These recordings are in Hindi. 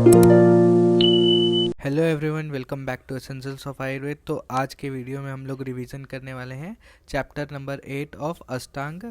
Hello everyone, welcome back to essentials of Ayurveda. तो आज के वीडियो में हम लोग रिवीजन करने वाले हैं चैप्टर नंबर 8 ऑफ अष्टांग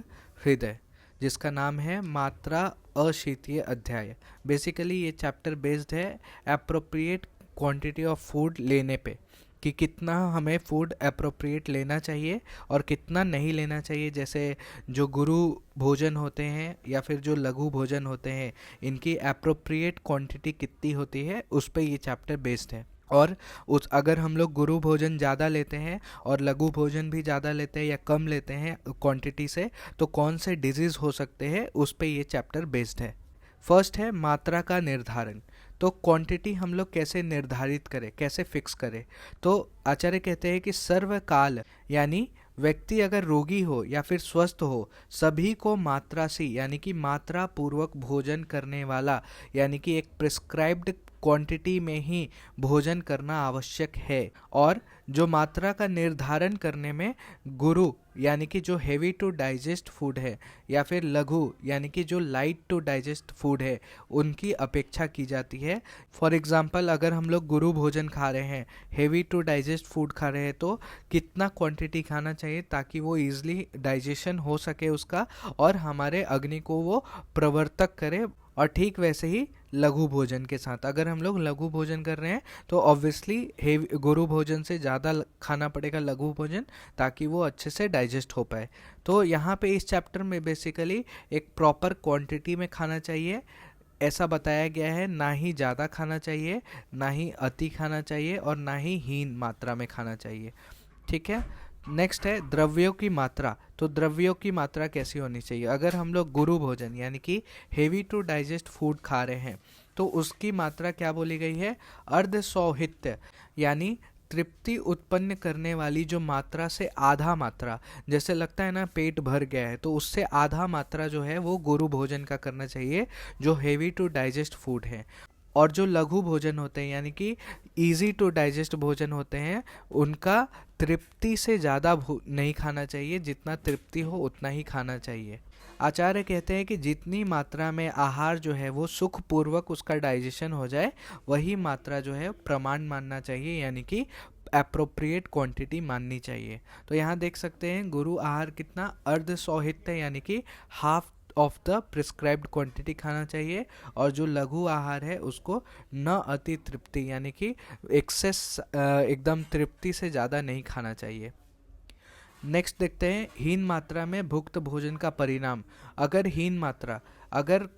हृदय, जिसका नाम है मात्रा अशीतीय अध्याय। बेसिकली ये चैप्टर बेस्ड है एप्रोप्रिएट क्वांटिटी ऑफ फूड लेने पे, कि कितना हमें फूड अप्रोप्रिएट लेना चाहिए और कितना नहीं लेना चाहिए। जैसे जो गुरु भोजन होते हैं या फिर जो लघु भोजन होते हैं, इनकी अप्रोप्रिएट क्वांटिटी कितनी होती है, उस पे ये चैप्टर बेस्ड है। और उस अगर हम लोग गुरु भोजन ज़्यादा लेते हैं और लघु भोजन भी ज़्यादा लेते हैं या कम लेते हैं क्वांटिटी से, तो कौन से डिजीज़ हो सकते हैं, उस पे ये चैप्टर बेस्ड है। फर्स्ट है मात्रा का निर्धारण। तो क्वांटिटी हम लोग कैसे निर्धारित करें, कैसे फिक्स करें। तो आचार्य कहते हैं कि सर्वकाल, यानी व्यक्ति अगर रोगी हो या फिर स्वस्थ हो, सभी को मात्रासी यानी कि मात्रा पूर्वक भोजन करने वाला, यानी कि एक प्रिस्क्राइब्ड क्वांटिटी में ही भोजन करना आवश्यक है। और जो मात्रा का निर्धारण करने में गुरु यानी कि जो हेवी टू डाइजेस्ट फूड है या फिर लघु यानी कि जो लाइट टू डाइजेस्ट फूड है, उनकी अपेक्षा की जाती है। फॉर एग्जांपल, अगर हम लोग गुरु भोजन खा रहे हैं, हेवी टू डाइजेस्ट फूड खा रहे हैं, तो कितना क्वांटिटी खाना चाहिए ताकि वो ईजिली डाइजेशन हो सके उसका और हमारे अग्नि को वो प्रवर्तक करे। और ठीक वैसे ही लघु भोजन के साथ, अगर हम लोग लघु भोजन कर रहे हैं तो ऑब्वियसली हेवी गुरु भोजन से ज़्यादा खाना पड़ेगा लघु भोजन, ताकि वो अच्छे से डाइजेस्ट हो पाए। तो यहाँ पे इस चैप्टर में बेसिकली एक प्रॉपर क्वांटिटी में खाना चाहिए ऐसा बताया गया है। ना ही ज़्यादा खाना चाहिए, ना ही अति खाना चाहिए और ना ही हीन मात्रा में खाना चाहिए। ठीक है। नेक्स्ट है द्रव्यों की मात्रा। तो द्रव्यों की मात्रा कैसी होनी चाहिए। अगर हम लोग गुरु भोजन यानी कि हेवी टू डाइजेस्ट फूड खा रहे हैं, तो उसकी मात्रा क्या बोली गई है, अर्धसौहित्य, यानी तृप्ति उत्पन्न करने वाली जो मात्रा से आधा मात्रा, जैसे लगता है ना पेट भर गया है, तो उससे आधा मात्रा जो है वो गुरु भोजन का करना चाहिए, जो हेवी टू डाइजेस्ट फूड है। और जो लघु भोजन होते हैं यानी कि इजी टू डाइजेस्ट भोजन होते हैं, उनका तृप्ति से ज़्यादा नहीं खाना चाहिए, जितना तृप्ति हो उतना ही खाना चाहिए। आचार्य कहते हैं कि जितनी मात्रा में आहार जो है वो सुखपूर्वक उसका डाइजेशन हो जाए, वही मात्रा जो है प्रमाण मानना चाहिए, यानी कि अप्रोप्रिएट क्वांटिटी माननी चाहिए। तो यहाँ देख सकते हैं गुरु आहार कितना अर्धसौहित्य यानी कि half of the prescribed quantity खाना चाहिए, और जो लघु आहार है उसको न अति तृप्ति यानी कि एक्सेस एकदम तृप्ति से ज़्यादा नहीं खाना चाहिए। नेक्स्ट देखते हैं हीन मात्रा में भुक्त भोजन का परिणाम। अगर हीन मात्रा, अगर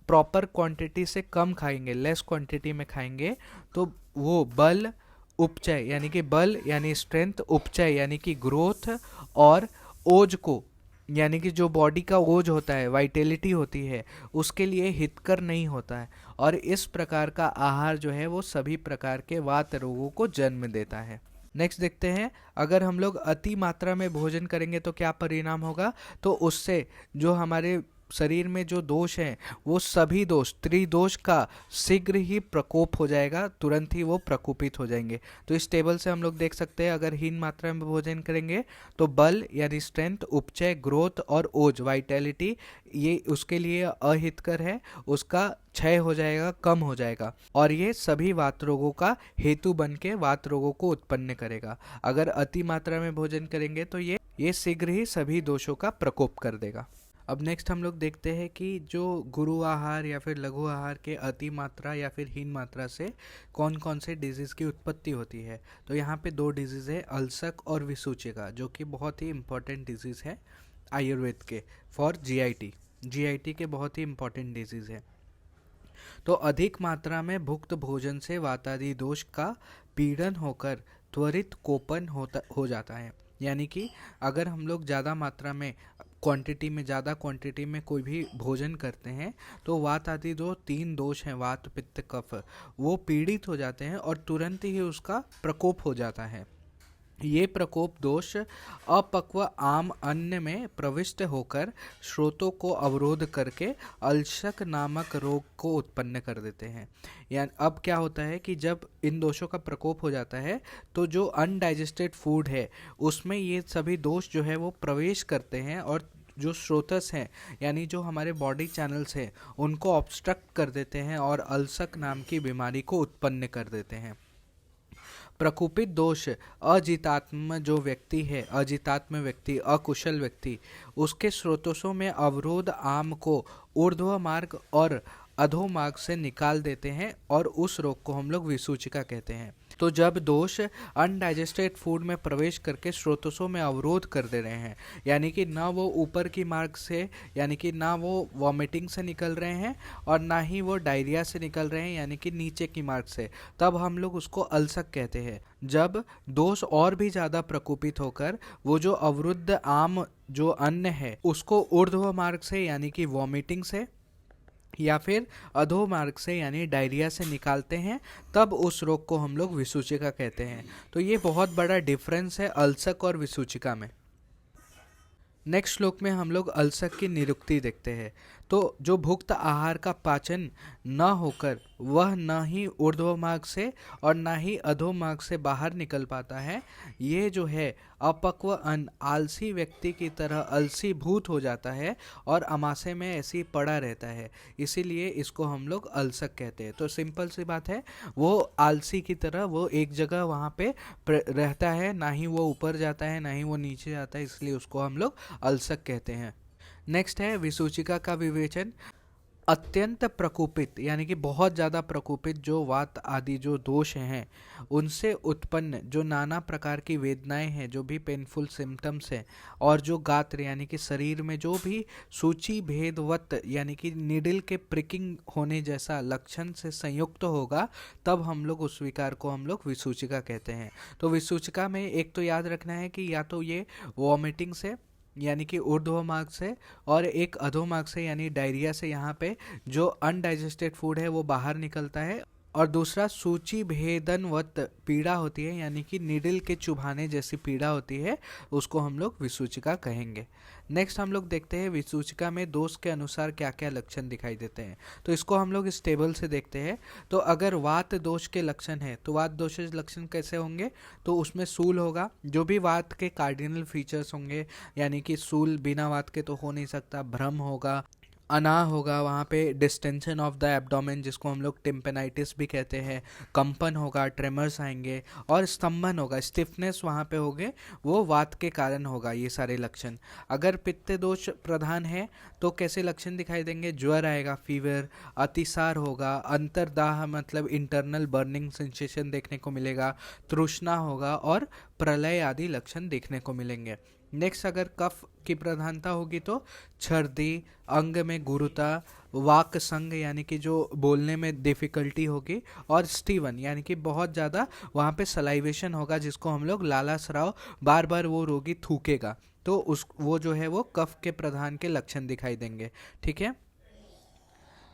प्रॉपर क्वांटिटी से कम खाएंगे, लेस क्वांटिटी में खाएंगे, तो वो बल उपचय यानी कि बल यानी स्ट्रेंथ, उपचय यानी कि ग्रोथ, और ओज को यानी कि जो बॉडी का ओज होता है, वाइटेलिटी होती है, उसके लिए हितकर नहीं होता है। और इस प्रकार का आहार जो है वो सभी प्रकार के वात रोगों को जन्म देता है। नेक्स्ट देखते हैं, अगर हम लोग अति मात्रा में भोजन करेंगे तो क्या परिणाम होगा। तो उससे जो हमारे शरीर में जो दोष हैं, वो सभी दोष, त्रिदोष का शीघ्र ही प्रकोप हो जाएगा, तुरंत ही वो प्रकोपित हो जाएंगे। तो इस टेबल से हम लोग देख सकते हैं, अगर हीन मात्रा में भोजन करेंगे तो बल यानी स्ट्रेंथ, उपचय, ग्रोथ और ओज वाइटैलिटी, ये उसके लिए अहितकर है, उसका क्षय हो जाएगा, कम हो जाएगा, और ये सभी वात रोगों का हेतु बन के वात रोगों को उत्पन्न करेगा। अगर अति मात्रा में भोजन करेंगे तो ये शीघ्र ही सभी दोषों का प्रकोप कर देगा। अब नेक्स्ट हम लोग देखते हैं कि जो गुरु आहार या फिर लघु आहार के अति मात्रा या फिर हीन मात्रा से कौन कौन से डिजीज़ की उत्पत्ति होती है। तो यहाँ पे दो डिजीज़ है, अल्सक और विसूचिका, जो कि बहुत ही इंपॉर्टेंट डिजीज़ है आयुर्वेद के फॉर जीआईटी के बहुत ही इंपॉर्टेंट डिजीज़ है। तो अधिक मात्रा में भुक्त भोजन से वातादि दोष का पीड़न होकर त्वरित कोपन हो जाता है। यानी कि अगर हम लोग ज़्यादा मात्रा में ज़्यादा क्वांटिटी में कोई भी भोजन करते हैं, तो वात आदि जो 3 दोष हैं, वात पित्त कफ, वो पीड़ित हो जाते हैं और तुरंत ही उसका प्रकोप हो जाता है। ये प्रकोप दोष अपक्व आम अन्न में प्रविष्ट होकर स्रोतों को अवरोध करके अल्शक नामक रोग को उत्पन्न कर देते हैं। यानी अब क्या होता है कि जब इन दोषों का प्रकोप हो जाता है, तो जो अनडाइजेस्टेड फूड है उसमें ये सभी दोष जो है वो प्रवेश करते हैं, और जो स्रोतस हैं यानी जो हमारे बॉडी चैनल्स हैं उनको ऑब्स्ट्रक्ट कर देते हैं और अल्सक नाम की बीमारी को उत्पन्न कर देते हैं। प्रकोपित दोष अजितात्म जो व्यक्ति है, अजितात्म व्यक्ति, अकुशल व्यक्ति, उसके स्रोतों में अवरोध आम को ऊर्ध्व मार्ग और अधो मार्ग से निकाल देते हैं और उस रोग को हम लोग विसूचिका कहते हैं। तो जब दोष अनडाइजेस्टेड फूड में प्रवेश करके स्रोतों में अवरोध कर दे रहे हैं, यानी कि ना वो ऊपर की मार्ग से, यानी कि ना वो वॉमिटिंग से निकल रहे हैं और ना ही वो डायरिया से निकल रहे हैं यानी कि नीचे की मार्ग से, तब हम लोग उसको अल्सक कहते हैं। जब दोष और भी ज़्यादा प्रकोपित होकर वो जो अवरुद्ध आम जो अन्न है उसको ऊर्ध्व मार्ग से यानी कि वॉमिटिंग से या फिर अधो मार्ग से यानी डायरिया से निकालते हैं, तब उस रोग को हम लोग विसूचिका कहते हैं। तो ये बहुत बड़ा डिफरेंस है अल्सक और विसूचिका में। नेक्स्ट श्लोक में हम लोग अल्सक की निरुक्ति देखते हैं। तो जो भुक्त आहार का पाचन न होकर वह न ही ऊर्ध्व मार्ग से और न ही अधो मार्ग से बाहर निकल पाता है, ये जो है अपक्व अन्न आलसी व्यक्ति की तरह अलसी भूत हो जाता है और अमाशय में ऐसे ही पड़ा रहता है, इसीलिए इसको हम लोग अल्सक कहते हैं। तो सिंपल सी बात है, वो आलसी की तरह वो एक जगह वहाँ पे रहता है, ना ही वो ऊपर जाता है ना ही वो नीचे जाता है, इसलिए उसको हम लोग अल्सक कहते हैं। नेक्स्ट है विसूचिका का विवेचन। अत्यंत प्रकोपित यानी कि बहुत ज़्यादा प्रकोपित जो वात आदि जो दोष हैं उनसे उत्पन्न जो नाना प्रकार की वेदनाएं हैं, जो भी पेनफुल सिम्टम्स हैं, और जो गात्र यानी कि शरीर में जो भी सूची भेदवत यानी कि नीडल के प्रिकिंग होने जैसा लक्षण से संयुक्त होगा, तब हम लोग उस विकार को हम लोग विसूचिका कहते हैं। तो विसूचिका में एक तो याद रखना है कि या तो ये वॉमिटिंग से यानी कि ऊर्ध्व मार्ग से और एक अधो मार्ग से यानी डायरिया से यहाँ पे जो अनडाइजेस्टेड फूड है वो बाहर निकलता है, और दूसरा सूची भेदनवत पीड़ा होती है यानी कि नीडल के चुभाने जैसी पीड़ा होती है, उसको हम लोग विसूचिका कहेंगे। नेक्स्ट हम लोग देखते हैं विसूचिका में दोष के अनुसार क्या क्या लक्षण दिखाई देते हैं। तो इसको हम लोग इस टेबल से देखते हैं। तो अगर वात दोष के लक्षण है तो वात दोष के लक्षण कैसे होंगे, तो उसमें सूल होगा, जो भी वात के कार्डिनल फीचर्स होंगे, यानी कि सूल बिना वात के तो हो नहीं सकता, भ्रम होगा, अनाह होगा, वहाँ पे डिस्टेंशन ऑफ द एब्डोमेन जिसको हम लोग टिम्पेनाइटिस भी कहते हैं, कंपन होगा, ट्रेमर्स आएंगे और स्तंभन होगा, स्टिफनेस वहाँ पे होंगे, वो वात के कारण होगा ये सारे लक्षण। अगर पित्त दोष प्रधान है तो कैसे लक्षण दिखाई देंगे, ज्वर आएगा, फीवर, अतिसार होगा, अंतर्दाह मतलब इंटरनल बर्निंग सेंसेशन देखने को मिलेगा, तृष्णा होगा और प्रलय आदि लक्षण देखने को मिलेंगे। नेक्स्ट अगर कफ की प्रधानता होगी तो छर्दी, अंग में गुरुता, वाक संग यानी कि जो बोलने में डिफ़िकल्टी होगी, और स्टीवन यानी कि बहुत ज़्यादा वहाँ पे सलाइवेशन होगा जिसको हम लोग लाला स्राव, बार बार वो रोगी थूकेगा, तो उस वो जो है वो कफ के प्रधान के लक्षण दिखाई देंगे। ठीक है।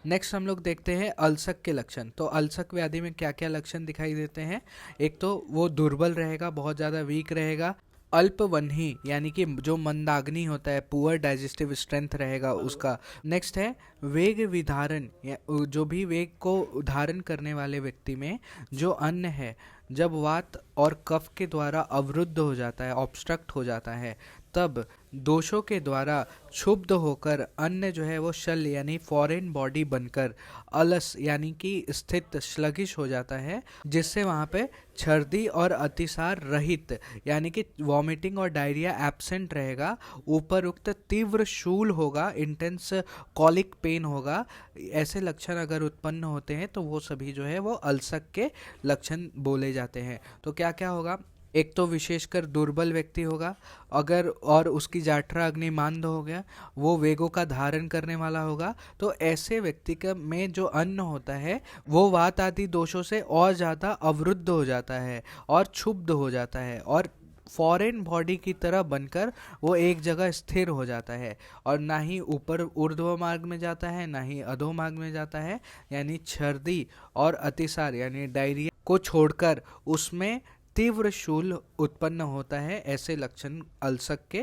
नेक्स्ट हम लोग देखते हैं अल्सक के लक्षण। तो अल्सक व्याधि में क्या क्या लक्षण दिखाई देते हैं। एक तो वो दुर्बल रहेगा, बहुत ज़्यादा वीक रहेगा, अल्पवन्ही यानी कि जो मंदाग्नि होता है, पुअर डाइजेस्टिव स्ट्रेंथ रहेगा उसका। नेक्स्ट है वेग विधारण, जो भी वेग को धारण करने वाले व्यक्ति में जो अन्न है जब वात और कफ के द्वारा अवरुद्ध हो जाता है, ऑब्स्ट्रक्ट हो जाता है, तब दोषों के द्वारा क्षुब्ध होकर अन्न जो है वो शल यानी फॉरेन बॉडी बनकर अलस यानी कि स्थित स्लगिश हो जाता है, जिससे वहाँ पे छर्दी और अतिसार रहित यानी कि वॉमिटिंग और डायरिया एब्सेंट रहेगा, ऊपरुक्त तीव्र शूल होगा, इंटेंस कॉलिक पेन होगा। ऐसे लक्षण अगर उत्पन्न होते हैं तो वो सभी जो है वो अल्सक के लक्षण बोले जाते हैं। तो क्या क्या होगा, एक तो विशेषकर दुर्बल व्यक्ति होगा अगर, और उसकी जाठरा अग्नि मांद हो गया, वो वेगों का धारण करने वाला होगा, तो ऐसे व्यक्ति का में जो अन्न होता है वो वात आदि दोषों से और ज़्यादा अवरुद्ध हो जाता है और क्षुब्ध हो जाता है और फॉरेन बॉडी की तरह बनकर वो एक जगह स्थिर हो जाता है, और ना ही ऊपर ऊर्ध्व मार्ग में जाता है ना ही अधो मार्ग में जाता है, यानी छर्दी और अतिसार यानी डायरिया को छोड़कर उसमें तीव्र शूल उत्पन्न होता है। ऐसे लक्षण अल्सक के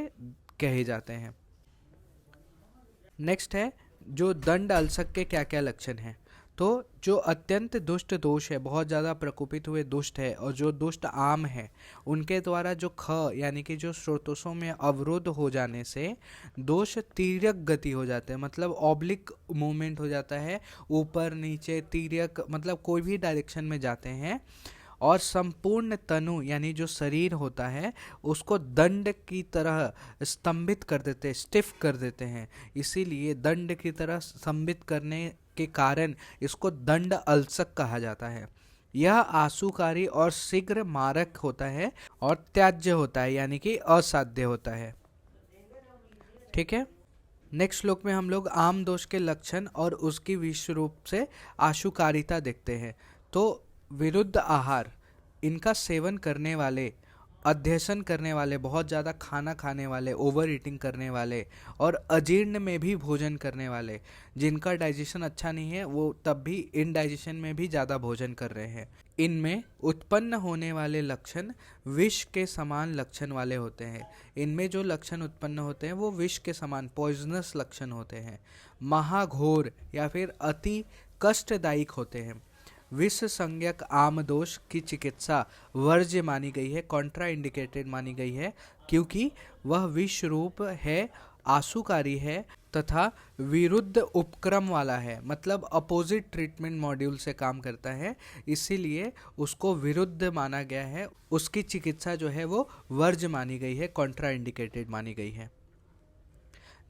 कहे जाते हैं। नेक्स्ट है जो दंड अल्सक के क्या क्या लक्षण हैं। तो जो अत्यंत दुष्ट दोष है, बहुत ज़्यादा प्रकोपित हुए दुष्ट है, और जो दुष्ट आम है, उनके द्वारा जो यानी कि जो स्रोतों में अवरोध हो जाने से दोष तिर्यक गति हो जाते हैं, मतलब ऑब्लिक मूवमेंट हो जाता है, ऊपर नीचे तिर्यक, मतलब कोई भी डायरेक्शन में जाते हैं, और संपूर्ण तनु यानी जो शरीर होता है उसको दंड की तरह स्तंभित कर देते हैं, स्टिफ कर देते हैं। इसीलिए दंड की तरह स्तंभित करने के कारण इसको दंड अल्सक कहा जाता है। यह आशुकारी और शीघ्र मारक होता है और त्याज्य होता है, यानी कि असाध्य होता है। ठीक है। नेक्स्ट श्लोक में हम लोग आम दोष के लक्षण और उसकी विश्व रूप से आशुकारिता देखते हैं। तो विरुद्ध आहार, इनका सेवन करने वाले, अध्यसन करने वाले, बहुत ज़्यादा खाना खाने वाले, ओवर ईटिंग करने वाले, और अजीर्ण में भी भोजन करने वाले, जिनका डाइजेशन अच्छा नहीं है, वो तब भी इनडाइजेशन में भी ज़्यादा भोजन कर रहे हैं, इनमें उत्पन्न होने वाले लक्षण विष के समान लक्षण वाले होते हैं। इनमें जो लक्षण उत्पन्न होते हैं वो विष के समान पॉइजनस लक्षण होते हैं, महाघोर या फिर अति कष्टदायक होते हैं। विष संज्ञक आम दोष की चिकित्सा वर्ज्य मानी गई है, कॉन्ट्रा इंडिकेटेड मानी गई है, क्योंकि वह विष रूप है, आशुकारी है तथा विरुद्ध उपक्रम वाला है, मतलब अपोजिट ट्रीटमेंट मॉड्यूल से काम करता है, इसीलिए उसको विरुद्ध माना गया है। उसकी चिकित्सा जो है वो वर्ज्य मानी गई है, कॉन्ट्रा इंडिकेटेड मानी गई है।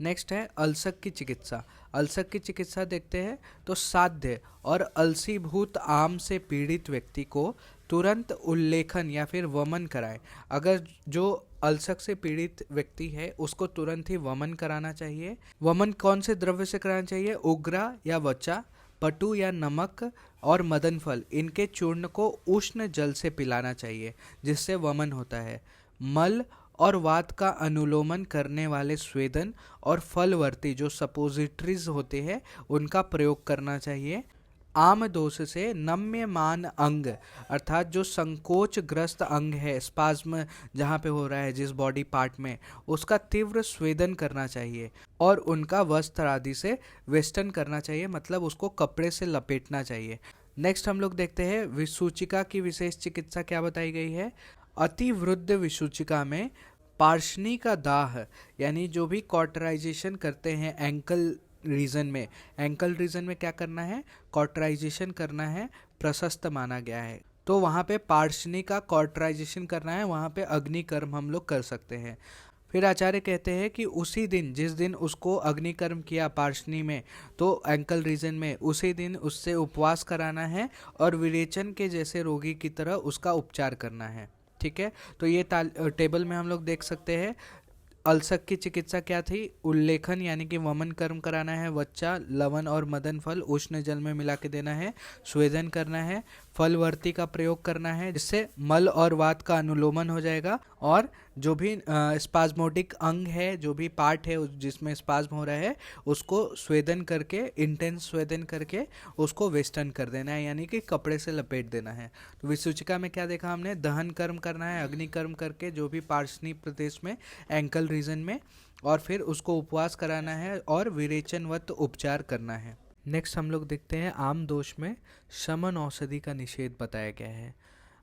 नेक्स्ट है अल्सक की चिकित्सा। अल्सक की चिकित्सा देखते हैं तो साध्य और अलसीभूत आम से पीड़ित व्यक्ति को तुरंत उल्लेखन या फिर वमन कराएं। अगर जो अल्सक से पीड़ित व्यक्ति है उसको तुरंत ही वमन कराना चाहिए। वमन कौन से द्रव्य से कराना चाहिए? उग्रा या वचा, पटु या नमक और मदन फल, इनके चूर्ण को उष्ण जल से पिलाना चाहिए, जिससे वमन होता है। मल और वात का अनुलोमन करने वाले स्वेदन और फलवर्ती जो सपोजिटरीज होते हैं उनका प्रयोग करना चाहिए। आम दोष से नम्यमान अंग अर्थात जो संकोच ग्रस्त अंग है, स्पाज्म जहाँ पे हो रहा है जिस बॉडी पार्ट में, उसका तीव्र स्वेदन करना चाहिए और उनका वस्त्र आदि से वेस्टर्न करना चाहिए, मतलब उसको कपड़े से लपेटना चाहिए। नेक्स्ट हम लोग देखते हैं विसूचिका की विशेष चिकित्सा क्या बताई गई है। अतिवृद्ध विसूचिका में पार्शनी का दाह, यानी जो भी कॉटराइजेशन करते हैं एंकल रीजन में, एंकल रीजन में क्या करना है? कॉटराइजेशन करना है, प्रशस्त माना गया है, तो वहाँ पे पार्शनी का कॉटराइजेशन करना है, वहाँ पे अग्निकर्म हम लोग कर सकते हैं। फिर आचार्य कहते हैं कि उसी दिन जिस दिन उसको अग्निकर्म किया पार्शनी में, तो एंकल रीजन में, उसी दिन उससे उपवास कराना है और विरेचन के जैसे रोगी की तरह उसका उपचार करना है। ठीक है, तो ये टेबल में हम लोग देख सकते हैं अल्सक की चिकित्सा क्या थी। उल्लेखन यानी कि वमन कर्म कराना है, वच्चा, लवण और मदन फल उष्ण जल में मिला के देना है, स्वेदन करना है, फलवर्ती का प्रयोग करना है जिससे मल और वात का अनुलोमन हो जाएगा, और जो भी स्पाज्मोटिक अंग है, जो भी पार्ट है जिसमें स्पाज्म हो रहा है, उसको स्वेदन करके, इंटेंस स्वेदन करके उसको वेस्टर्न कर देना है, यानी कि कपड़े से लपेट देना है। तो विसूचिका में क्या देखा हमने? दहन कर्म करना है, अग्निकर्म करके जो भी पार्शनी प्रदेश में, एंकल रीजन में, और फिर उसको उपवास कराना है और विरेचनवत उपचार करना है। नेक्स्ट हम लोग देखते हैं आम दोष में शमन औषधि का निषेध बताया गया है।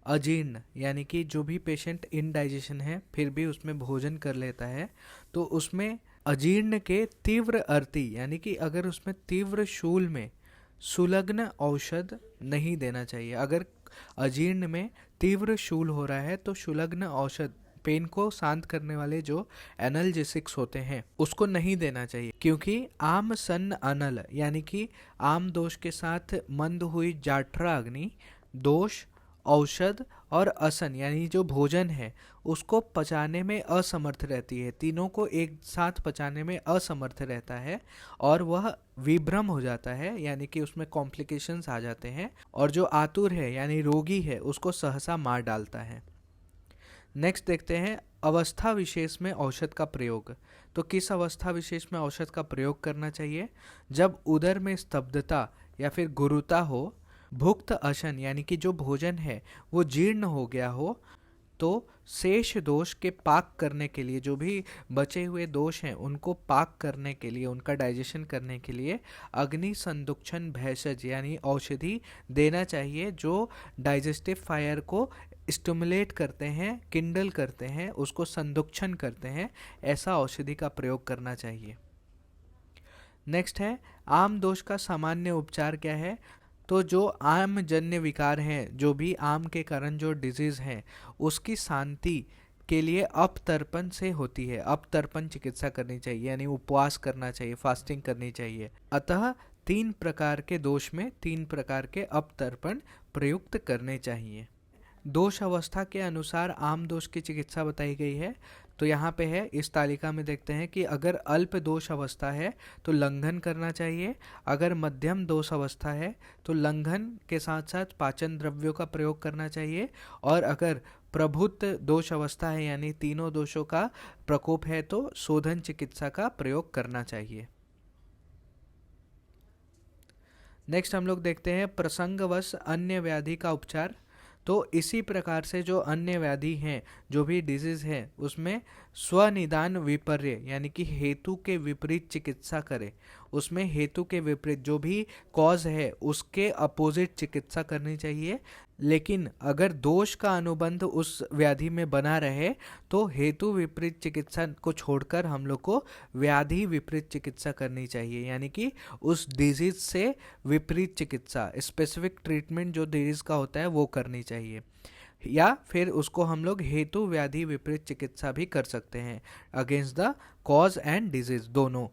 अजीर्ण यानी कि जो भी पेशेंट इनडाइजेशन है फिर भी उसमें भोजन कर लेता है, तो उसमें अजीर्ण के तीव्र अर्ति यानी कि अगर उसमें तीव्र शूल में सुलग्न औषध नहीं देना चाहिए। अगर अजीर्ण में तीव्र शूल हो रहा है तो सुलग्न औषध, पेन को शांत करने वाले जो एनाल्जेसिक्स होते हैं, उसको नहीं देना चाहिए, क्योंकि आम सन्न अनल यानी कि आम दोष के साथ मंद हुई जाठरा अग्नि दोष, औषध और असन यानी जो भोजन है उसको पचाने में असमर्थ रहती है, तीनों को एक साथ पचाने में असमर्थ रहता है और वह विभ्रम हो जाता है, यानी कि उसमें कॉम्प्लिकेशंस आ जाते हैं, और जो आतुर है यानी रोगी है उसको सहसा मार डालता है। नेक्स्ट देखते हैं अवस्था विशेष में औषध का प्रयोग। तो किस अवस्था विशेष में औषध का प्रयोग करना चाहिए? जब उदर में स्तब्धता या फिर गुरुता हो, भुक्त अशन यानी कि जो भोजन है वो जीर्ण हो गया हो, तो शेष दोष के पाक करने के लिए, जो भी बचे हुए दोष हैं उनको पाक करने के लिए, उनका डाइजेशन करने के लिए अग्नि संदुक्षण भेषज यानी औषधि देना चाहिए, जो डाइजेस्टिव फायर को स्टिमुलेट करते हैं, किंडल करते हैं, उसको संदुक्षण करते हैं। ऐसा औषधि का प्रयोग करना चाहिए। नेक्स्ट है आम दोष का सामान्य उपचार क्या है। तो जो आम जन्य विकार हैं, जो भी आम के कारण जो डिजीज़ है, उसकी शांति के लिए अपतर्पण से होती है। अपतर्पण चिकित्सा करनी चाहिए, यानी उपवास करना चाहिए, फास्टिंग करनी चाहिए। अतः 3 प्रकार के दोष में 3 प्रकार के अपतर्पण प्रयुक्त करने चाहिए। दोष अवस्था के अनुसार आम दोष की चिकित्सा बताई गई है। तो यहाँ पे है, इस तालिका में देखते हैं कि अगर अल्प दोष अवस्था है तो लंघन करना चाहिए। अगर मध्यम दोष अवस्था है तो लंघन के साथ साथ पाचन द्रव्यों का प्रयोग करना चाहिए। और अगर प्रभुत दोष अवस्था है, यानी तीनों दोषों का प्रकोप है, तो शोधन चिकित्सा का प्रयोग करना चाहिए। नेक्स्ट हम लोग देखते हैं प्रसंगवश अन्य व्याधि का उपचार। तो इसी प्रकार से जो अन्य व्याधि हैं, जो भी डिजीज़ है, उसमें स्वनिदान विपर्य यानी कि हेतु के विपरीत चिकित्सा करें। उसमें हेतु के विपरीत जो भी कॉज है उसके अपोजिट चिकित्सा करनी चाहिए। लेकिन अगर दोष का अनुबंध उस व्याधि में बना रहे तो हेतु विपरीत चिकित्सा को छोड़कर हम लोग को व्याधि विपरीत चिकित्सा करनी चाहिए, यानी कि उस डिजीज से विपरीत चिकित्सा, स्पेसिफिक ट्रीटमेंट जो डिजीज का होता है वो करनी चाहिए। या फिर उसको हम लोग हेतु व्याधि विपरीत चिकित्सा भी कर सकते हैं, against the cause and disease दोनों।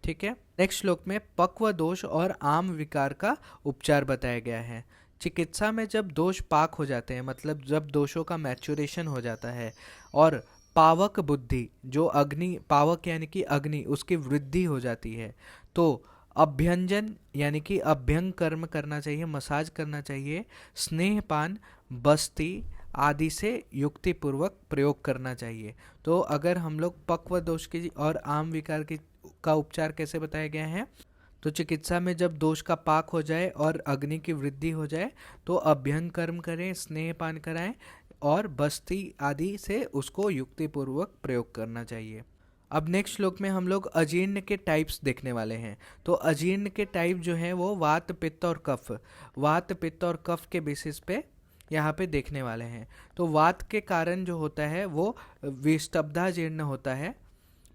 ठीक है। नेक्स्ट श्लोक में पक्व दोष और आम विकार का उपचार बताया गया है। चिकित्सा में जब दोष पाक हो जाते हैं, मतलब जब दोषों का मैच्योरेशन हो जाता है और पावक बुद्धि, जो अग्नि, पावक यानी कि अग्नि, उसकी वृद्धि हो जाती है, तो अभ्यंजन यानी कि अभ्यंग कर्म करना चाहिए, मसाज करना चाहिए, स्नेहपान, बस्ती आदि से युक्तिपूर्वक प्रयोग करना चाहिए। तो अगर हम लोग पक्व दोष की और आम विकार की का उपचार कैसे बताया गया है, तो चिकित्सा में जब दोष का पाक हो जाए और अग्नि की वृद्धि हो जाए तो अभ्यंग कर्म करें, स्नेहपान कराएं और बस्ती आदि से उसको युक्तिपूर्वक प्रयोग करना चाहिए। अब नेक्स्ट श्लोक में हम लोग अजीर्ण के टाइप्स देखने वाले हैं। तो अजीर्ण के टाइप जो हैं वो वात, पित्त और कफ, वात, पित्त और कफ के बेसिस पे यहाँ पे देखने वाले हैं। तो वात के कारण जो होता है वो विस्तब्धा जीर्ण होता है,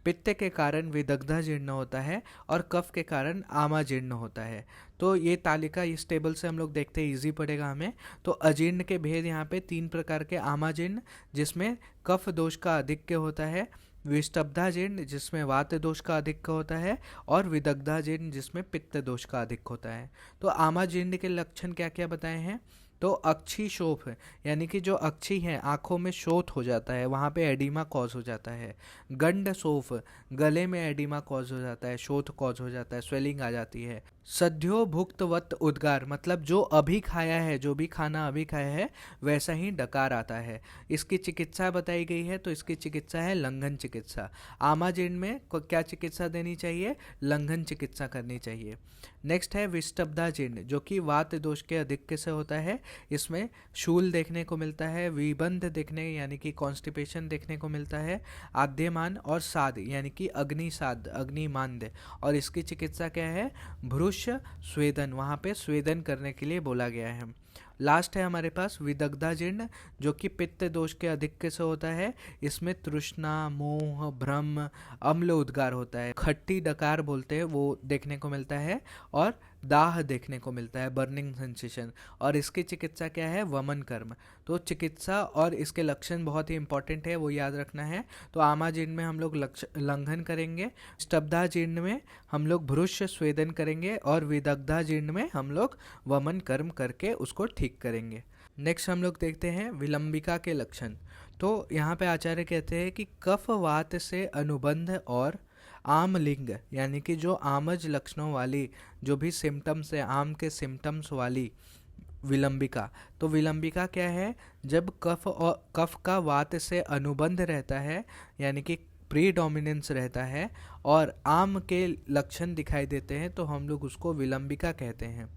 पित्त के कारण विदग्धा जीर्ण होता है और कफ के कारण आमा जीर्ण होता है। तो ये तालिका इस टेबल से हम लोग देखते हैं, इजी पड़ेगा हमें। तो अजीर्ण के भेद यहाँ पे 3 प्रकार के, आमा जीर्ण जिसमें कफ दोष का आधिक्य होता है, विस्तब्धा जीर्ण जिसमें वात दोष का आधिक्य होता है और विदग्धा जीर्ण जिसमें पित्त दोष का अधिक होता है। तो आमा जीर्ण के लक्षण क्या क्या बताए हैं। तो अक्षी शोथ यानी कि जो अक्षी हैं, आँखों में शोथ हो जाता है, वहाँ पे एडिमा कॉज हो जाता है। गंड सोफ, गले में एडिमा कॉज हो जाता है, शोथ कॉज हो जाता है, स्वेलिंग आ जाती है। सद्यो भुक्तवत उद्गार, मतलब जो अभी खाया है, जो भी खाना अभी खाया है वैसा ही डकार आता है। इसकी चिकित्सा बताई गई है, तो इसकी चिकित्सा है लंघन चिकित्सा। आमा जीर्ण में क्या चिकित्सा देनी चाहिए, लंघन चिकित्सा करनी चाहिए। नेक्स्ट है विस्तब्धा जीर्ण, जो कि वात दोष के अधिक्य से होता है। इसमें शूल देखने को मिलता है, विबंध देखने यानी कि कॉन्स्टिपेशन देखने को मिलता है, आद्यमान और साद यानी कि अग्निसाद, अग्निमांद। और इसकी चिकित्सा क्या है, भ्रुश स्वेदन, वहाँ पे स्वेदन करने के लिए बोला गया है। लास्ट है हमारे पास विदग्धा जीर्ण, जो कि पित्त दोष के अधिक्य से होता है। इसमें तृष्णा, मोह, भ्रम, अम्ल उद्गार होता है, खट्टी डकार बोलते हैं वो देखने को मिलता है और दाह देखने को मिलता है, बर्निंग सेंसेशन। और इसकी चिकित्सा क्या है, वमन कर्म। तो चिकित्सा और इसके लक्षण बहुत ही इंपॉर्टेंट है, वो याद रखना है। तो आमा जीर्ण में हम लोग लंघन करेंगे, स्तब्धा जीर्ण में हम लोग भ्रुश स्वेदन करेंगे और विदग्धा जीर्ण में हम लोग वमन कर्म करके उसको ठीक करेंगे। नेक्स्ट हम लोग देखते हैं विलंबिका के लक्षण। तो यहाँ पे आचार्य कहते हैं कि कफ वात से अनुबंध और आमलिंग यानी कि जो आमज लक्षणों वाली जो भी सिम्टम्स है, आम के सिम्टम्स वाली विलंबिका। तो विलंबिका क्या है, जब कफ का वात से अनुबंध रहता है यानी कि प्रीडोमिनेंस रहता है और आम के लक्षण दिखाई देते हैं, तो हम लोग उसको विलंबिका कहते हैं।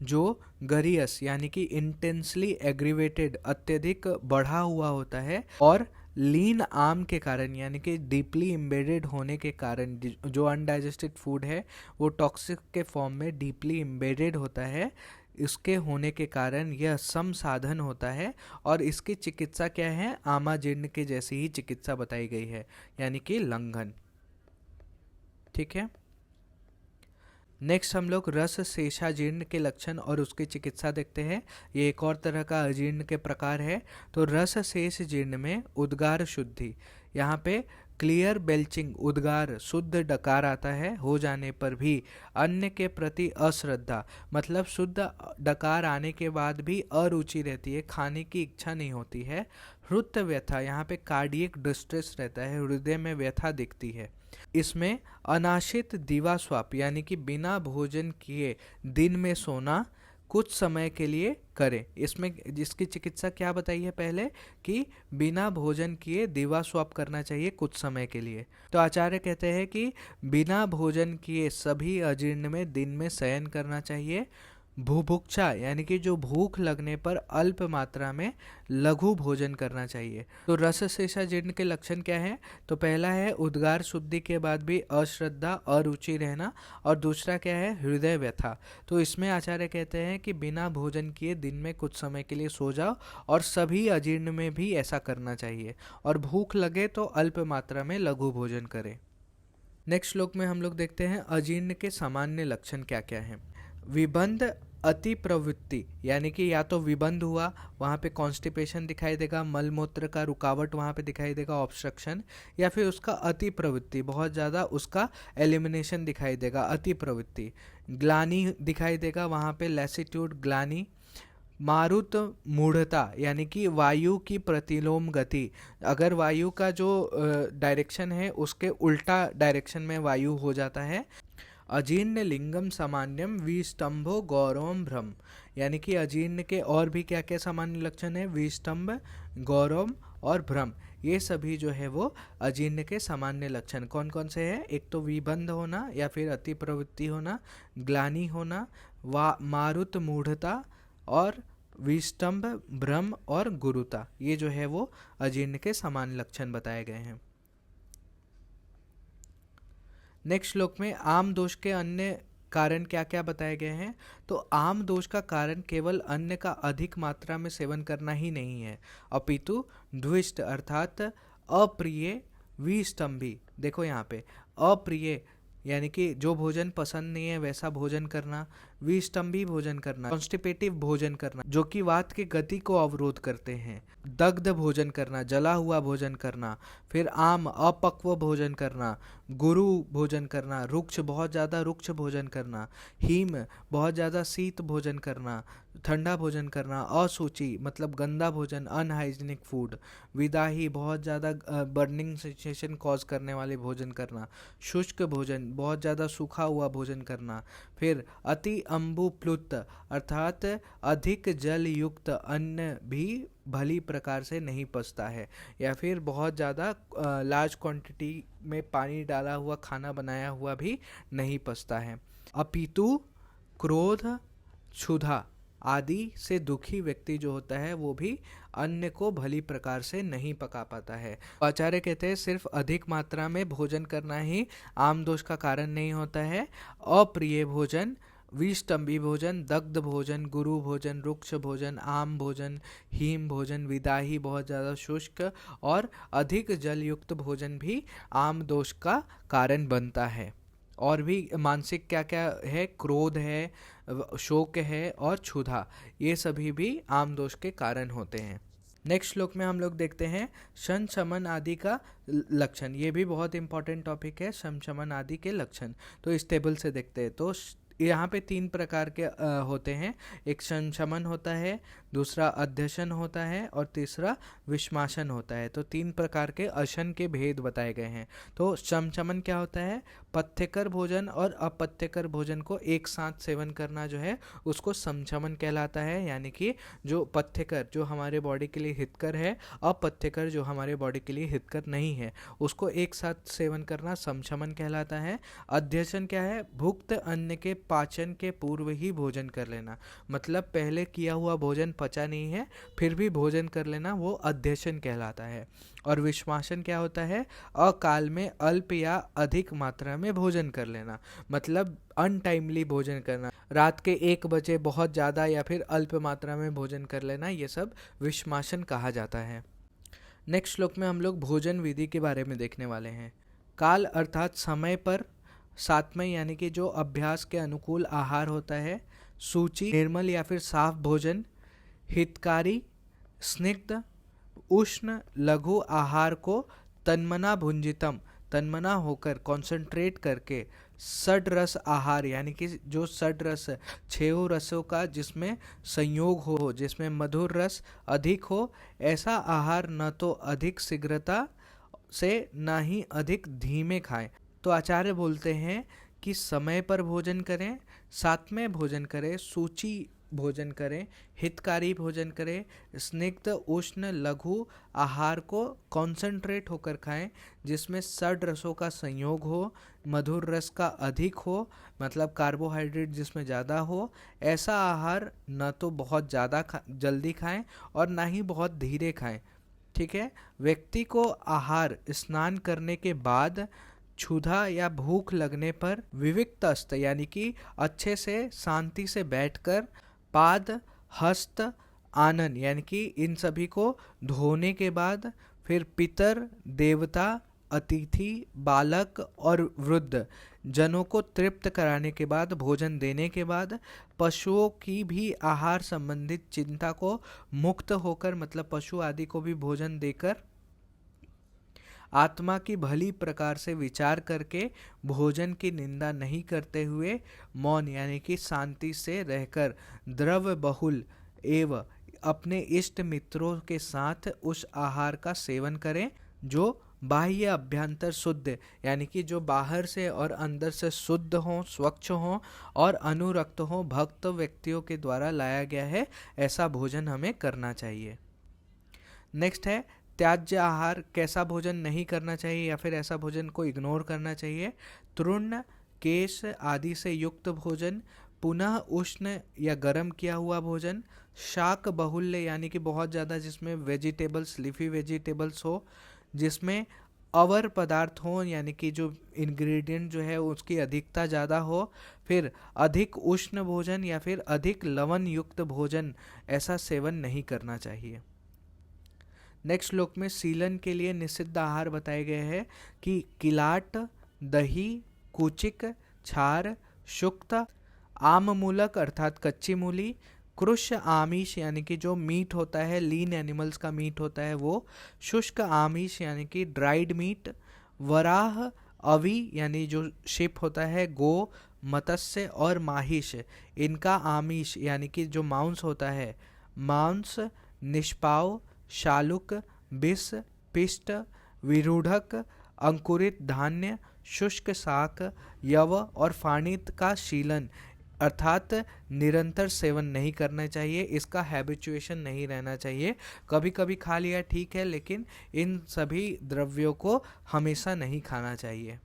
जो गरियस यानी कि इंटेंसली एग्रीवेटेड अत्यधिक बढ़ा हुआ होता है, और लीन आर्म के कारण यानी कि डीपली इम्बेडेड होने के कारण जो अनडाइजेस्टेड फूड है वो टॉक्सिक के फॉर्म में डीपली इम्बेडेड होता है। इसके होने के कारण यह समसाधन होता है, और इसकी चिकित्सा क्या है, आमाजीर्ण के जैसी ही चिकित्सा बताई गई है, यानी कि लंघन। ठीक है। नेक्स्ट हम लोग रस शेषाजीर्ण के लक्षण और उसकी चिकित्सा देखते हैं। ये एक और तरह का अजीर्ण के प्रकार है। तो रस शेष जीर्ण में उद्गार शुद्धि, यहाँ पे क्लियर बेल्चिंग उद्गार शुद्ध डकार आता है हो जाने पर भी अन्न के प्रति अश्रद्धा, मतलब शुद्ध डकार आने के बाद भी अरुचि रहती है, खाने की इच्छा नहीं होती है। हृत व्यथा, यहाँ पे कार्डियक डिस्ट्रेस रहता है, हृदय में व्यथा दिखती है। इसमें अनाशित दिवास्वाप यानी कि बिना भोजन किए दिन में सोना कुछ समय के लिए करें। इसमें जिसकी चिकित्सा क्या बताई है पहले, कि बिना भोजन किए दिवा स्वाप करना चाहिए कुछ समय के लिए। तो आचार्य कहते हैं कि बिना भोजन किए सभी अजीर्ण में दिन में शयन करना चाहिए। भुभुक्षा यानी कि जो भूख लगने पर अल्प मात्रा में लघु भोजन करना चाहिए। तो रस शेषाजीर्ण के लक्षण क्या है, तो पहला है उद्गार शुद्धि के बाद भी अश्रद्धा अरुचि रहना, और दूसरा क्या है, हृदय व्यथा। तो इसमें आचार्य कहते हैं कि बिना भोजन किए दिन में कुछ समय के लिए सो जाओ, और सभी अजीर्ण में भी ऐसा करना चाहिए, और भूख लगे तो अल्प मात्रा में लघु भोजन करें। नेक्स्ट श्लोक में हम लोग देखते हैं अजीर्ण के सामान्य लक्षण क्या क्या हैं। विबंध अति प्रवृत्ति यानी कि या तो विबंध हुआ, वहाँ पे कॉन्स्टिपेशन दिखाई देगा, मलमूत्र का रुकावट वहाँ पे दिखाई देगा, ऑब्स्ट्रक्शन, या फिर उसका अति प्रवृत्ति बहुत ज़्यादा उसका एलिमिनेशन दिखाई देगा, अति प्रवृत्ति। ग्लानि दिखाई देगा वहाँ पे, लैसिट्यूड ग्लानि। मारुत मूढ़ता यानी कि वायु की प्रतिलोम गति, अगर वायु का जो डायरेक्शन है उसके उल्टा डायरेक्शन में वायु हो जाता है। अजीर्ण लिंगम सामान्यम विस्तंभो गौरवम भ्रम, यानी कि अजीर्ण के और भी क्या क्या सामान्य लक्षण है, विस्तंभ, गौरव और भ्रम, ये सभी जो है वो अजीर्ण के सामान्य लक्षण कौन कौन से हैं। एक तो विबंध होना या फिर अति प्रवृत्ति होना, ग्लानि होना, मारुत मूढ़ता, और विस्तंभ, भ्रम और गुरुता, ये जो है वो अजीर्ण के सामान्य लक्षण बताए गए हैं। नेक्स्ट श्लोक में आम दोष के अन्य कारण क्या क्या बताए गए हैं। तो आम दोष का कारण केवल अन्न का अधिक मात्रा में सेवन करना ही नहीं है, अपितु द्विष्ट अर्थात अप्रिय, विस्तंभी, देखो यहाँ पे अप्रिय यानी कि जो भोजन पसंद नहीं है वैसा भोजन करना, विस्तंभी भोजन करना, कॉन्स्टिपेटिव भोजन करना जो कि वात की गति को अवरोध करते हैं, दग्ध भोजन करना, जला हुआ भोजन करना, फिर आम अपक्व भोजन करना, गुरु भोजन करना, रुक्ष बहुत ज़्यादा रुक्ष भोजन करना, हिम बहुत ज़्यादा शीत भोजन करना, ठंडा भोजन करना, असूचि मतलब गंदा भोजन, अनहाइजीनिक फूड, विदाही बहुत ज़्यादा बर्निंग सेंसेशन कॉज करने वाले भोजन करना, शुष्क भोजन बहुत ज़्यादा सूखा हुआ भोजन करना, फिर अति अम्बु प्लुत अर्थात अधिक जल युक्त अन्न भी भली प्रकार से नहीं पचता है, या फिर बहुत ज़्यादा लार्ज क्वांटिटी में पानी डाला हुआ खाना बनाया हुआ भी नहीं पचता है। अपितु क्रोध, क्षुधा आदि से दुखी व्यक्ति जो होता है वो भी अन्न को भली प्रकार से नहीं पका पाता है। आचार्य कहते हैं सिर्फ अधिक मात्रा में भोजन करना ही आम दोष का कारण नहीं होता है। अप्रिय भोजन, विस्तंभी भोजन, दग्ध भोजन, गुरु भोजन, रुक्ष भोजन, आम भोजन, हिम भोजन, विदाही बहुत ज़्यादा शुष्क और अधिक जल युक्त भोजन भी आम दोष का कारण बनता है। और भी मानसिक क्या क्या है, क्रोध है, शोक है और क्षुधा, ये सभी भी आम दोष के कारण होते हैं। नेक्स्ट श्लोक में हम लोग देखते हैं शन शमन आदि का लक्षण। ये भी बहुत इंपॉर्टेंट टॉपिक है, शन शमन आदि के लक्षण। तो इस टेबल से देखते हैं। तो यहाँ पे 3 प्रकार के होते हैं, एक संशमन होता है, दूसरा अध्यशन होता है और तीसरा विषमाशन होता है। तो 3 प्रकार के अशन के भेद बताए गए हैं। तो संशमन क्या होता है, पथ्यकर भोजन और अपथ्यकर भोजन को एक साथ सेवन करना जो है उसको समशमन कहलाता है। यानी कि जो पथ्यकर जो हमारे बॉडी के लिए हितकर है, अपथ्यकर जो हमारे बॉडी के लिए हितकर नहीं है, उसको एक साथ सेवन करना समशमन कहलाता है। अध्यशन क्या है? भुक्त अन्न के पाचन के पूर्व ही भोजन कर लेना, मतलब पहले किया हुआ भोजन पचा नहीं है फिर भी भोजन कर लेना, वो अध्यशन कहलाता है। और विश्वासन क्या होता है? अकाल में अल्प या अधिक मात्रा में भोजन कर लेना, मतलब अनटाइमली भोजन करना, रात के 1 बजे बहुत ज़्यादा या फिर अल्प मात्रा में भोजन कर लेना, ये सब विश्वासन कहा जाता है। नेक्स्ट श्लोक में हम लोग भोजन विधि के बारे में देखने वाले हैं। काल अर्थात समय पर, सात्मय यानी कि जो अभ्यास के अनुकूल आहार होता है, सूची निर्मल या फिर साफ भोजन, हितकारी स्निग्ध उष्ण लघु आहार को तन्मना भुंजितम, तन्मना होकर कॉन्सेंट्रेट करके, षड रस आहार यानी कि जो षड रस 6 रसों का जिसमें संयोग हो, जिसमें मधुर रस अधिक हो, ऐसा आहार न तो अधिक शीघ्रता से ना ही अधिक धीमे खाएं। तो आचार्य बोलते हैं कि समय पर भोजन करें, सात्मय भोजन करें, सूची भोजन करें, हितकारी भोजन करें, स्निग्ध उष्ण लघु आहार को कॉन्सेंट्रेट होकर खाएं, जिसमें षड रसों का संयोग हो, मधुर रस का अधिक हो, मतलब कार्बोहाइड्रेट जिसमें ज़्यादा हो, ऐसा आहार न तो बहुत ज़्यादा जल्दी खाएं और ना ही बहुत धीरे खाएं। ठीक है। व्यक्ति को आहार स्नान करने के बाद क्षुधा या भूख लगने पर विविक्तस्त यानी कि अच्छे से शांति से बैठकर पाद हस्त आनन यानी कि इन सभी को धोने के बाद, फिर पितर देवता अतिथि बालक और वृद्ध जनों को तृप्त कराने के बाद, भोजन देने के बाद, पशुओं की भी आहार संबंधित चिंता को मुक्त होकर, मतलब पशु आदि को भी भोजन देकर, आत्मा की भली प्रकार से विचार करके, भोजन की निंदा नहीं करते हुए, मौन यानी कि शांति से रहकर, द्रव्य बहुल एवं अपने इष्ट मित्रों के साथ उस आहार का सेवन करें जो बाह्य अभ्यंतर शुद्ध यानी कि जो बाहर से और अंदर से शुद्ध हों, स्वच्छ हों और अनुरक्त हों, भक्त व्यक्तियों के द्वारा लाया गया है, ऐसा भोजन हमें करना चाहिए। नेक्स्ट है त्याज्य आहार, कैसा भोजन नहीं करना चाहिए या फिर ऐसा भोजन को इग्नोर करना चाहिए। तृण केश आदि से युक्त भोजन, पुनः उष्ण या गर्म किया हुआ भोजन, शाक बहुल्य यानी कि बहुत ज़्यादा जिसमें वेजिटेबल्स लीफी वेजिटेबल्स हो, जिसमें अवर पदार्थ हो यानी कि जो इंग्रेडिएंट जो है उसकी अधिकता ज़्यादा हो, फिर अधिक उष्ण भोजन या फिर अधिक लवण युक्त भोजन, ऐसा सेवन नहीं करना चाहिए। नेक्स्ट श्लोक में सीलन के लिए निषिद्ध आहार बताए गए हैं कि किलाट, दही, कुचिक, छार, शुक्त, आम मूलक अर्थात कच्ची मूली, कृष आमिष यानी कि जो मीट होता है, लीन एनिमल्स का मीट होता है वो, शुष्क आमिष यानी कि ड्राइड मीट, वराह अवी यानी जो शिप होता है, गो, मत्स्य और माहिष इनका आमिष यानी कि जो मांस होता है, मांस, निष्पाव, शालुक, बिस, पिष्ट, विरूढ़क, अंकुरित धान्य, शुष्क शाक, यव और फाणित का शीलन अर्थात निरंतर सेवन नहीं करना चाहिए, इसका हैबिचुएशन नहीं रहना चाहिए। कभी कभी खा लिया ठीक है, लेकिन इन सभी द्रव्यों को हमेशा नहीं खाना चाहिए।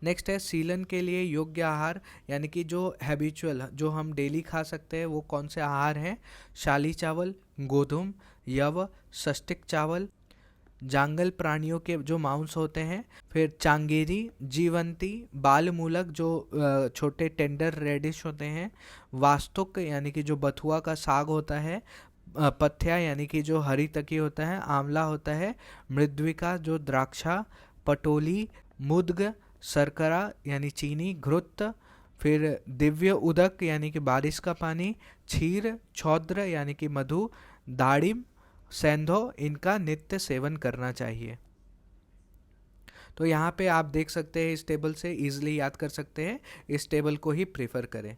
नेक्स्ट है सीलन के लिए योग्य आहार यानी कि जो हैबिचुअल जो हम डेली खा सकते हैं वो कौन से आहार हैं। शाली चावल, गोधूम, यव, षष्टिक चावल, जांगल प्राणियों के जो मांस होते हैं, फिर चांगेरी, जीवंती, बाल मूलक जो छोटे टेंडर रेडिश होते हैं, वास्तुक यानी कि जो बथुआ का साग होता है, पथ्या यानी कि जो हरी तकी होता है, आंवला होता है, मृद्विका जो द्राक्षा, पटोली, मुद्ग, शर्करा यानी चीनी, घृत, फिर दिव्य उदक यानी कि बारिश का पानी, क्षीर, छौद्र यानी कि मधु, दाड़िम, सेंधो, इनका नित्य सेवन करना चाहिए। तो यहाँ पे आप देख सकते हैं, इस टेबल से इजीली याद कर सकते हैं, इस टेबल को ही प्रेफर करें।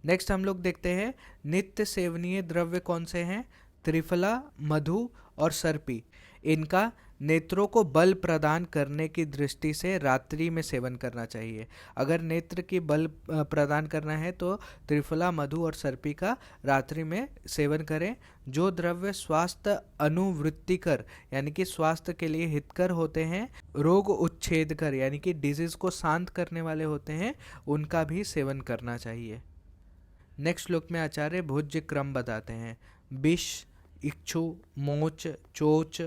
नेक्स्ट हम लोग देखते हैं नित्य सेवनीय द्रव्य कौन से हैं। त्रिफला, मधु और सर्पी, इनका नेत्रों को बल प्रदान करने की दृष्टि से रात्रि में सेवन करना चाहिए। अगर नेत्र की बल प्रदान करना है तो त्रिफला, मधु और सर्पी का रात्रि में सेवन करें। जो द्रव्य स्वास्थ्य अनुवृत्तिकर यानी कि स्वास्थ्य के लिए हितकर होते हैं, रोग उच्छेदकर यानी कि डिजीज को शांत करने वाले होते हैं, उनका भी सेवन करना चाहिए। नेक्स्ट श्लोक में आचार्य भोज्य क्रम बताते हैं। विष, इक्षु, मोच, चोच,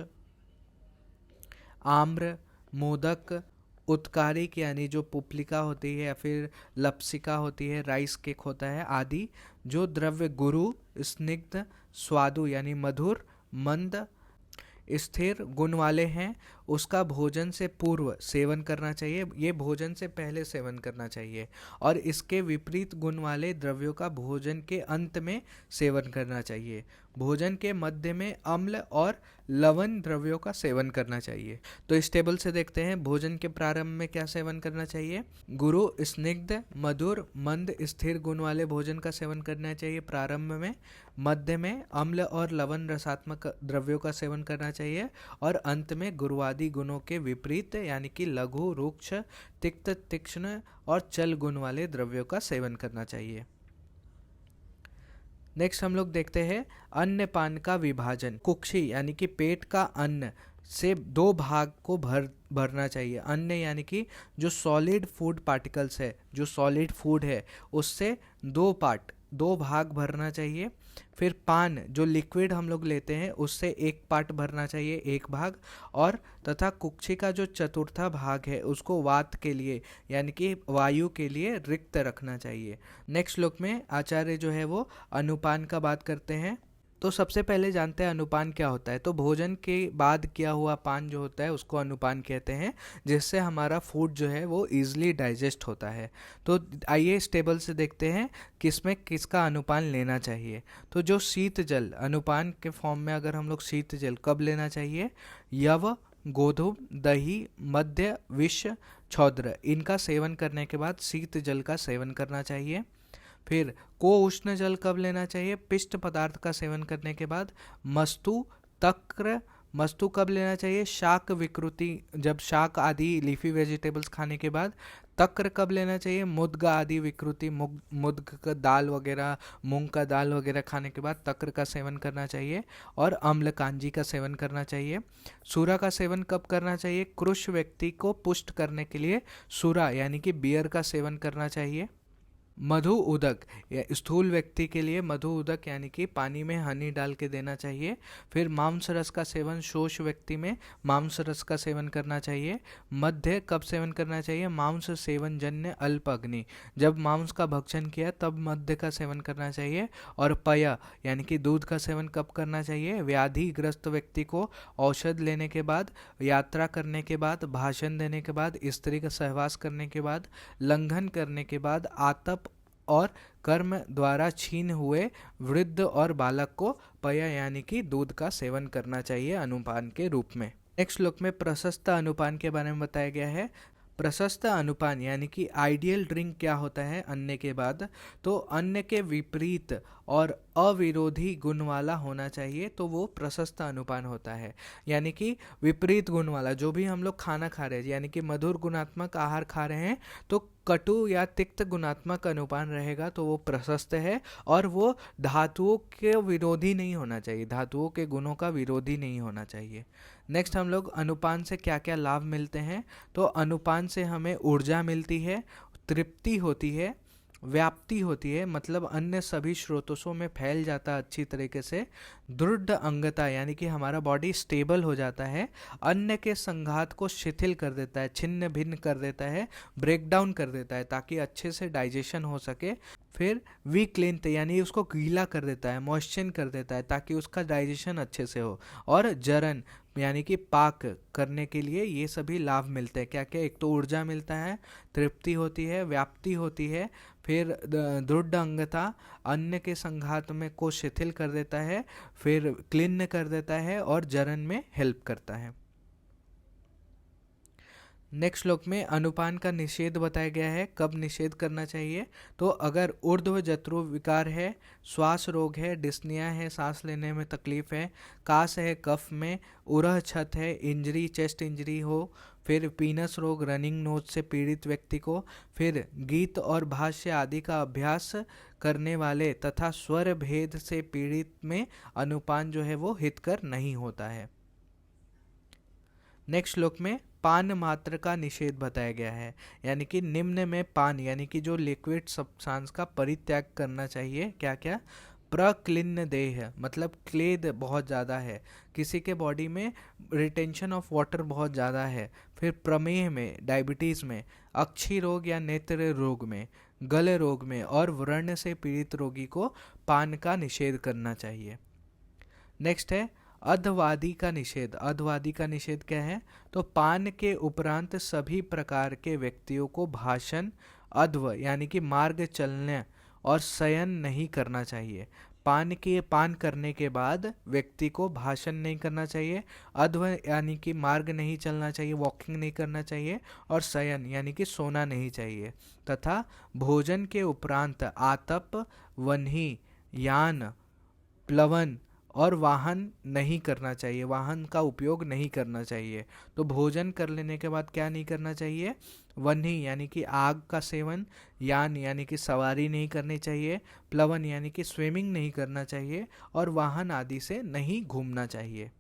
आम्र, मोदक, उत्कारिक यानी जो पुपलिका होती है या फिर लपसिका होती है, राइस केक होता है आदि, जो द्रव्य गुरु, स्निग्ध, स्वादु यानी मधुर, मंद, स्थिर गुण वाले हैं, उसका भोजन से पूर्व सेवन करना चाहिए। ये भोजन से पहले सेवन करना चाहिए। और इसके विपरीत गुण वाले द्रव्यों का भोजन के अंत में सेवन करना चाहिए। भोजन के मध्य में अम्ल और लवण द्रव्यों का सेवन करना चाहिए। तो इस टेबल से देखते हैं भोजन के प्रारंभ में क्या सेवन करना चाहिए। गुरु, स्निग्ध, मधुर, मंद, स्थिर गुण वाले भोजन का सेवन करना चाहिए प्रारंभ में। मध्य में अम्ल और लवण रसात्मक द्रव्यों का सेवन करना चाहिए। और अंत में गुरुवादी गुणों के विपरीत यानी कि लघु, रुक्ष, तिक्त, तीक्ष्ण और चल गुण वाले द्रव्यों का सेवन करना चाहिए। नेक्स्ट हम लोग देखते हैं अन्न पान का विभाजन। कुक्षी यानी कि पेट का अन्न से दो भाग को भरना चाहिए। अन्न यानी कि जो सॉलिड फूड पार्टिकल्स है, जो सॉलिड फूड है, उससे दो भाग भरना चाहिए। फिर पान जो लिक्विड हम लोग लेते हैं उससे एक पार्ट भरना चाहिए, एक भाग। और तथा कुक्षी का जो चतुर्था भाग है उसको वात के लिए यानी कि वायु के लिए रिक्त रखना चाहिए। नेक्स्ट श्लोक में आचार्य जो है वो अनुपान का बात करते हैं। तो सबसे पहले जानते हैं अनुपान क्या होता है। तो भोजन के बाद किया हुआ पान जो होता है उसको अनुपान कहते हैं, जिससे हमारा फूड जो है वो ईजिली डाइजेस्ट होता है। तो आइए इस टेबल से देखते हैं किसमें किसका अनुपान लेना चाहिए। तो जो शीत जल अनुपान के फॉर्म में अगर हम लोग शीत जल कब लेना चाहिए, यव, गोधूम, दही, मद्य, विष, छौद्र, इनका सेवन करने के बाद शीत जल का सेवन करना चाहिए। फिर को उष्ण जल कब लेना चाहिए, पिष्ट पदार्थ का सेवन करने के बाद। मस्तु, तक्र, मस्तु कब लेना चाहिए, शाक विकृति, जब शाक आदि लीफी वेजिटेबल्स खाने के बाद। तक्र कब लेना चाहिए, मुद्ग आदि विकृति, मुद्ग का दाल वगैरह, मूंग का दाल वगैरह खाने के बाद तक्र का सेवन करना चाहिए। और अम्ल कांजी का सेवन करना चाहिए। सूरा का सेवन कब करना चाहिए, कृश व्यक्ति को पुष्ट करने के लिए सूरा यानी कि बियर का सेवन करना चाहिए। मधु उदक या स्थूल व्यक्ति के लिए मधु उदक यानी कि पानी में हनी डाल के देना चाहिए। फिर मांस रस का सेवन, शोष व्यक्ति में मांस रस का सेवन करना चाहिए। मध्य कब सेवन करना चाहिए, मांस सेवन जन्य अल्प अग्नि, जब मांस का भक्षण किया तब मध्य का सेवन करना चाहिए। और पय यानी कि दूध का सेवन कब करना चाहिए, व्याधिग्रस्त व्यक्ति को औषध लेने के बाद, यात्रा करने के बाद, भाषण देने के बाद, स्त्री का सहवास करने के बाद, लंघन करने के बाद, आतप और कर्म द्वारा छीन हुए वृद्ध और बालक को पय यानी कि दूध का सेवन करना चाहिए अनुपान के रूप में। नेक्स्ट श्लोक में प्रशस्त अनुपान के बारे में बताया गया है। प्रशस्त अनुपान यानी कि आइडियल ड्रिंक क्या होता है अन्न के बाद, तो अन्न के विपरीत और अविरोधी गुण वाला होना चाहिए, तो वो प्रशस्त अनुपान होता है। यानी कि विपरीत गुण वाला जो भी हम लोग खाना खा रहे हैं, यानी कि मधुर गुणात्मक आहार खा रहे हैं तो कटु या तिक्त गुणात्मक अनुपान रहेगा तो वो प्रशस्त है। और वो धातुओं के विरोधी नहीं होना चाहिए, धातुओं के गुणों का विरोधी नहीं होना चाहिए। नेक्स्ट हम लोग अनुपान से क्या क्या लाभ मिलते हैं। तो अनुपान से हमें ऊर्जा मिलती है, तृप्ति होती है, व्याप्ति होती है, मतलब अन्य सभी स्रोतों में फैल जाता है अच्छी तरीके से। दृढ़ अंगता यानी कि हमारा बॉडी स्टेबल हो जाता है। अन्न के संघात को शिथिल कर देता है, छिन्न भिन्न कर देता है, ब्रेक डाउन कर देता है ताकि अच्छे से डाइजेशन हो सके। फिर वीक्लिंट यानी उसको गीला कर देता है, मॉइस्चर कर देता है ताकि उसका डाइजेशन अच्छे से हो। और जरन यानी कि पाक करने के लिए ये सभी लाभ मिलते हैं। क्या क्या, एक तो ऊर्जा मिलता है, तृप्ति होती है, व्याप्ति होती है, फिर दृढ़ अंगता अन्न के संघात में को शिथिल कर देता है, फिर क्लीन कर देता है और जरन में हेल्प करता है। नेक्स्ट श्लोक में अनुपान का निषेध बताया गया है, कब निषेध करना चाहिए। तो अगर ऊर्ध्व जत्रु विकार है, श्वास रोग है, डिस्निया है, सांस लेने में तकलीफ है, कास है कफ में, उरह छत है, इंजरी चेस्ट इंजरी हो, फिर पीनस रोग रनिंग नोज से पीड़ित व्यक्ति को, फिर गीत और भाष्य आदि का अभ्यास करने वाले तथा स्वर भेद से पीड़ित में अनुपान जो है वो हितकर नहीं होता है। नेक्स्ट श्लोक में पान मात्र का निषेध बताया गया है, यानी कि निम्न में पान यानी कि जो लिक्विड सब्सटेंस का परित्याग करना चाहिए। क्या क्या? प्रक्लिन्न देह मतलब क्लेद बहुत ज़्यादा है, किसी के बॉडी में रिटेंशन ऑफ वाटर बहुत ज़्यादा है, फिर प्रमेह में, डायबिटीज़ में, अक्षी रोग या नेत्र रोग में, गले रोग में और व्रण से पीड़ित रोगी को पान का निषेध करना चाहिए। नेक्स्ट है अधवादी का निषेध। अधवादी का निषेध क्या है? तो पान के उपरांत सभी प्रकार के व्यक्तियों को भाषण, अध्व यानी कि मार्ग चलने और शयन नहीं करना चाहिए। पान करने के बाद व्यक्ति को भाषण नहीं करना चाहिए, अध्व यानी कि मार्ग नहीं चलना चाहिए, वॉकिंग नहीं करना चाहिए, और शयन यानी कि सोना नहीं चाहिए, तथा भोजन के उपरांत आतप, वन्ही, यान, प्लवन और वाहन नहीं करना चाहिए, वाहन का उपयोग नहीं करना चाहिए। तो भोजन कर लेने के बाद क्या नहीं करना चाहिए? वन्ही यानी कि आग का सेवन, यान यानी कि सवारी नहीं करनी चाहिए, प्लवन यानी कि स्विमिंग नहीं करना चाहिए, और वाहन आदि से नहीं घूमना चाहिए।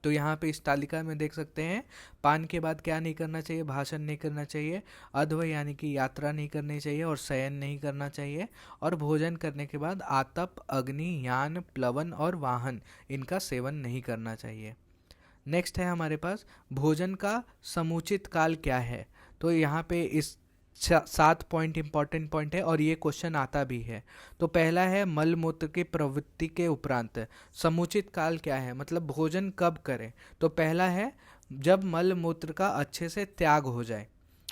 तो यहाँ पे इस तालिका में देख सकते हैं पान के बाद क्या नहीं करना चाहिए? भाषण नहीं करना चाहिए, अध्व यानी कि यात्रा नहीं करनी चाहिए, और शयन नहीं करना चाहिए, और भोजन करने के बाद आतप, अग्नि, यान, प्लवन और वाहन इनका सेवन नहीं करना चाहिए। नेक्स्ट है हमारे पास भोजन का समुचित काल क्या है। तो यहाँ पे इस 7 पॉइंट इंपॉर्टेंट पॉइंट है और ये क्वेश्चन आता भी है। तो पहला है मल मूत्र की प्रवृत्ति के उपरांत समुचित काल क्या है, मतलब भोजन कब करें। तो पहला है जब मल मूत्र का अच्छे से त्याग हो जाए।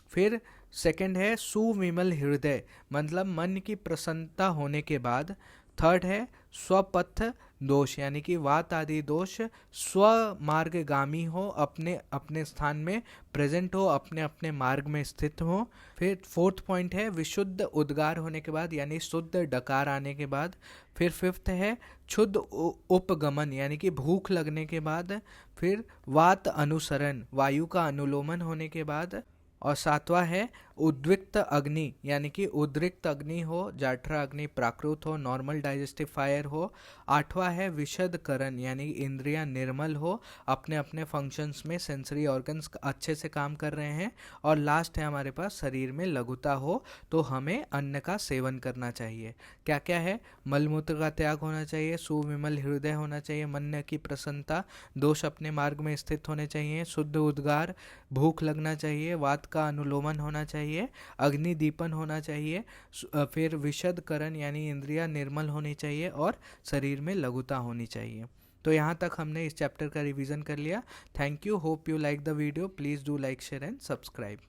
फिर सेकंड है सुविमल हृदय मतलब मन की प्रसन्नता होने के बाद। थर्ड है स्वपथ दोष यानी कि वात आदि दोष स्व मार्गगामी हो, अपने अपने स्थान में प्रेजेंट हो, अपने अपने मार्ग में स्थित हो। फिर फोर्थ पॉइंट है विशुद्ध उद्गार होने के बाद यानी शुद्ध डकार आने के बाद। फिर फिफ्थ है क्षुद्ध उपगमन यानी कि भूख लगने के बाद। फिर वात अनुसरण वायु का अनुलोमन होने के बाद। और सातवां है उद्विक्त अग्नि यानी कि उद्रिक्त अग्नि हो, जाठरा अग्नि प्राकृत हो, नॉर्मल डाइजेस्टिव फायर हो। आठवां है विशद करण यानी इंद्रियां निर्मल हो, अपने अपने फंक्शंस में सेंसरी ऑर्गन्स अच्छे से काम कर रहे हैं। और लास्ट है हमारे पास शरीर में लघुता हो, तो हमें अन्न का सेवन करना चाहिए। क्या क्या है? मलमूत्र का त्याग होना चाहिए, सुविमल हृदय होना चाहिए, मन की प्रसन्नता, दोष अपने मार्ग में स्थित होने चाहिए, शुद्ध उद्गार, भूख लगना चाहिए, वात का अनुलोमन होना चाहिए, अग्नि दीपन होना चाहिए, फिर विशद करण यानी इंद्रियां निर्मल होनी चाहिए, और शरीर में लघुता होनी चाहिए। तो यहाँ तक हमने इस चैप्टर का रिवीजन कर लिया। Thank you, hope you like the video, please do like share and subscribe.